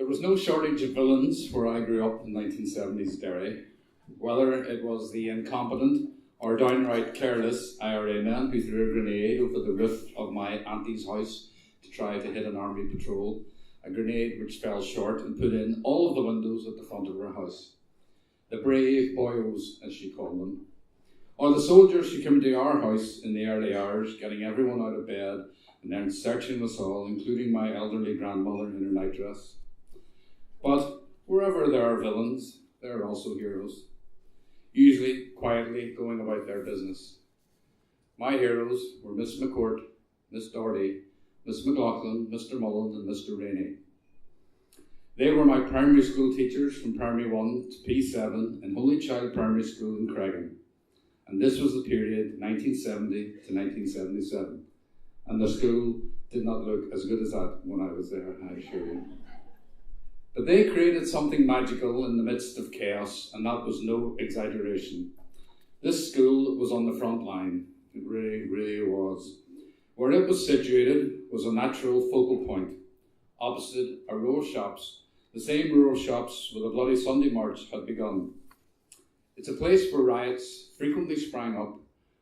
There was no shortage of villains where I grew up in 1970s Derry, whether it was the incompetent or downright careless IRA man who threw a grenade over the roof of my auntie's house to try to hit an army patrol, a grenade which fell short and put in all of the windows at the front of her house. The brave boyos, as she called them. Or the soldiers who came into our house in the early hours, getting everyone out of bed and then searching us all, including my elderly grandmother in her nightdress. But wherever there are villains, there are also heroes, usually quietly going about their business. My heroes were Miss McCourt, Miss Doherty, Miss McLaughlin, Mr. Mullen and Mr. Rainey. They were my primary school teachers from Primary 1 to P7 in Holy Child Primary School in Cregan. And this was the period 1970 to 1977. And the school did not look as good as that when I was there, I assure you. But they created something magical in the midst of chaos, and that was no exaggeration. This school was on the front line. It really, really was. Where it was situated was a natural focal point, opposite a row of shops, the same row of shops where the bloody Sunday March had begun. It's a place where riots frequently sprang up,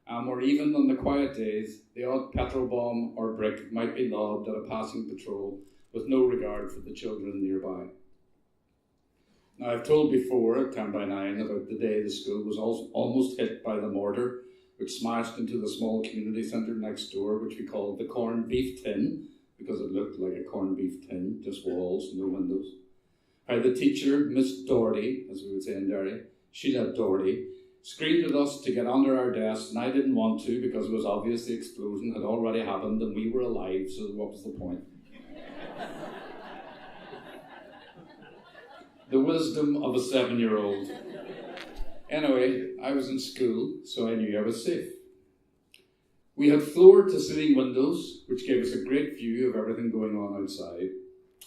and where even on the quiet days, the odd petrol bomb or brick might be lobbed at a passing patrol with no regard for the children nearby. Now, I've told before at 10 by 9 about the day the school was almost hit by the mortar, which smashed into the small community centre next door, which we called the corned beef tin, because it looked like a corned beef tin, just walls, no windows. How the teacher, Miss Doherty, as we would say in Derry, Sheila Doherty, screamed at us to get under our desks, and I didn't want to because it was obvious the explosion had already happened and we were alive, so what was the point? The wisdom of a 7-year-old. Anyway, I was in school, so I knew I was safe. We had floor-to-ceiling windows, which gave us a great view of everything going on outside.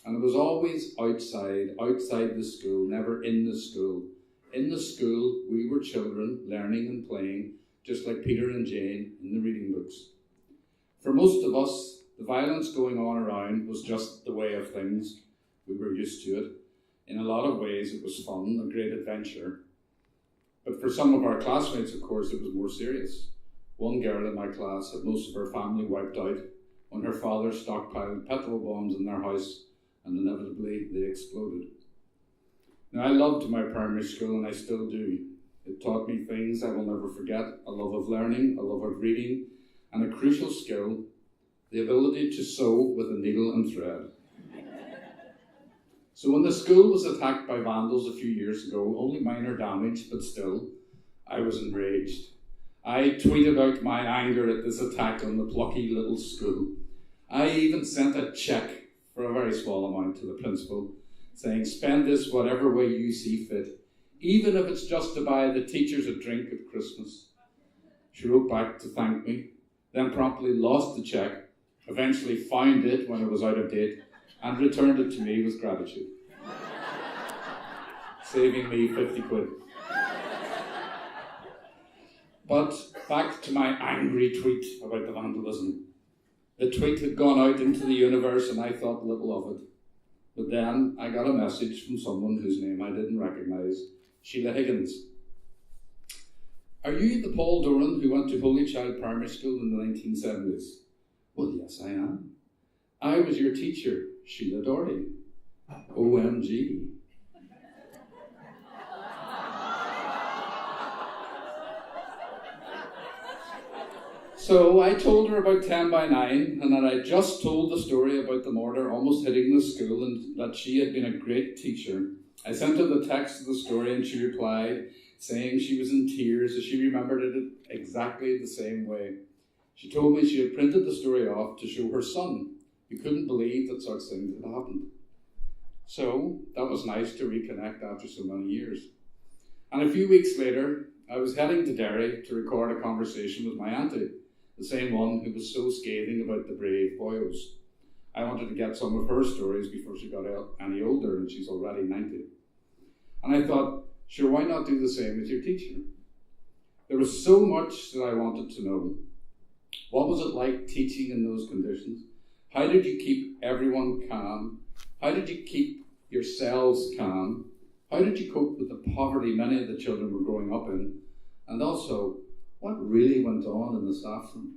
And it was always outside the school, never in the school. In the school, we were children learning and playing, just like Peter and Jane in the reading books. For most of us, the violence going on around was just the way of things. We were used to it. In a lot of ways, it was fun, a great adventure. But for some of our classmates, of course, it was more serious. One girl in my class had most of her family wiped out when her father stockpiled petrol bombs in their house, and inevitably they exploded. Now, I loved my primary school, and I still do. It taught me things I will never forget, a love of learning, a love of reading, and a crucial skill, the ability to sew with a needle and thread. So when the school was attacked by vandals a few years ago, only minor damage, but still, I was enraged. I tweeted out my anger at this attack on the plucky little school. I even sent a cheque for a very small amount to the principal, saying, spend this whatever way you see fit, even if it's just to buy the teachers a drink at Christmas. She wrote back to thank me, then promptly lost the cheque, eventually found it when it was out of date, and returned it to me with gratitude, saving me 50 quid. But back to my angry tweet about the vandalism. The tweet had gone out into the universe and I thought little of it. But then I got a message from someone whose name I didn't recognise, Sheila Higgins. Are you the Paul Doran who went to Holy Child Primary School in the 1970s? Well, yes, I am. I was your teacher, Sheila Doherty. OMG. So I told her about 10 by 9 and that I just told the story about the mortar almost hitting the school and that she had been a great teacher. I sent her the text of the story and she replied, saying she was in tears as she remembered it exactly the same way. She told me she had printed the story off to show her son, who couldn't believe that such things had happened. So that was nice to reconnect after so many years. And a few weeks later, I was heading to Derry to record a conversation with my auntie, the same one who was so scathing about the brave boyos. I wanted to get some of her stories before she got any older, and she's already 90. And I thought, sure, why not do the same with your teacher? There was so much that I wanted to know. What was it like teaching in those conditions? How did you keep everyone calm? How did you keep yourselves can, how did you cope with the poverty many of the children were growing up in? And also, what really went on in the staff room?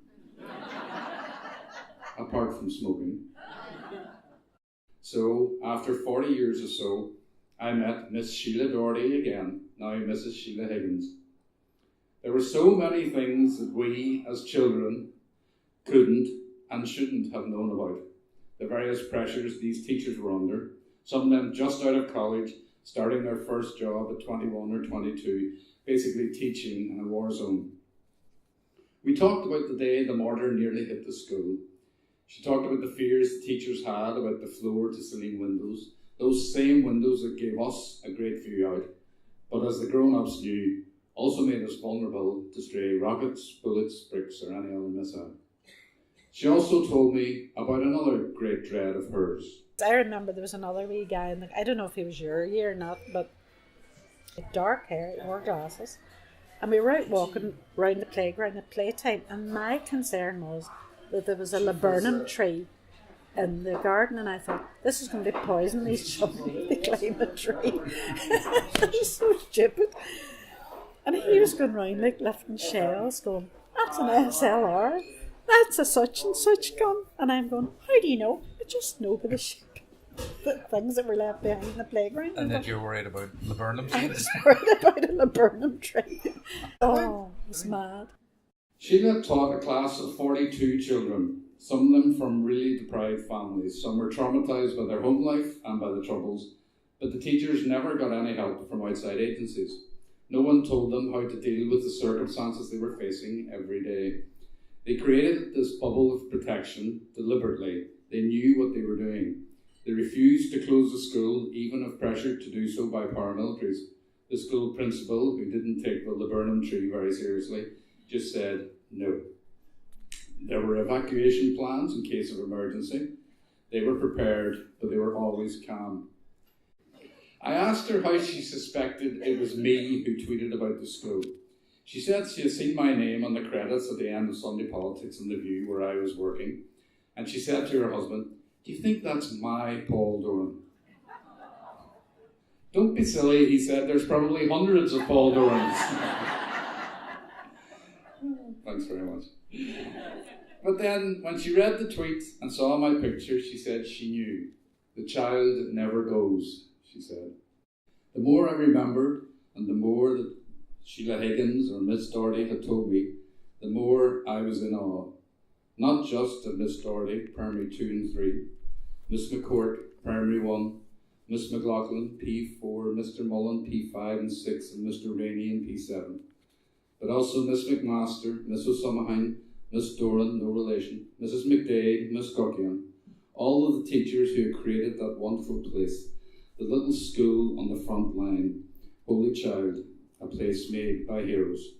Apart from smoking. So, after 40 years or so, I met Miss Sheila Doherty again, now Mrs. Sheila Higgins. There were so many things that we, as children, couldn't and shouldn't have known about. The various pressures these teachers were under, some of them just out of college, starting their first job at 21 or 22, basically teaching in a war zone. We talked about the day the mortar nearly hit the school. She talked about the fears the teachers had about the floor-to-ceiling windows, those same windows that gave us a great view out, but as the grown-ups knew, also made us vulnerable to stray rockets, bullets, bricks, or any other missile. She also told me about another great dread of hers. I remember there was another wee guy, I don't know if he was your year or not, but dark hair, he wore glasses, and we were out walking around the playground at playtime, and my concern was that there was a laburnum tree in the garden, and I thought, this is going to be poison these children if they climb a tree. It was so stupid. And he was going round like lifting shells, going, that's an SLR, that's a such and such gun. And I'm going, how do you know? I just know by the shape. The things that were left behind in the playground. And then you were worried about laburnum I trees? was worried about a laburnum tree. Oh, it was mad. Sheila taught a class of 42 children, some of them from really deprived families. Some were traumatised by their home life and by the Troubles, but the teachers never got any help from outside agencies. No one told them how to deal with the circumstances they were facing every day. They created this bubble of protection deliberately. They knew what they were doing. They refused to close the school, even if pressured to do so by paramilitaries. The school principal, who didn't take the laburnum tree very seriously, just said no. There were evacuation plans in case of emergency. They were prepared, but they were always calm. I asked her how she suspected it was me who tweeted about the school. She said she had seen my name on the credits at the end of Sunday Politics in The View, where I was working, and she said to her husband, do you think that's my Paul Doran? Don't be silly, he said, there's probably hundreds of Paul Dorans. Thanks very much. But then, when she read the tweet and saw my picture, she said she knew. The child never goes, she said. The more I remembered, and the more that Sheila Higgins or Miss Doherty had told me, the more I was in awe. Not just of Miss Doherty, Primary 2 and 3, Miss McCourt, Primary 1, Miss McLaughlin, P4, Mr. Mullen, P5 and 6, and Mr. Rainey in P7, but also Miss McMaster, Miss O'Summahine, Miss Doran, no relation, Mrs. McDade, Miss Gurkian, all of the teachers who had created that wonderful place, the little school on the front line, Holy Child, a place made by heroes.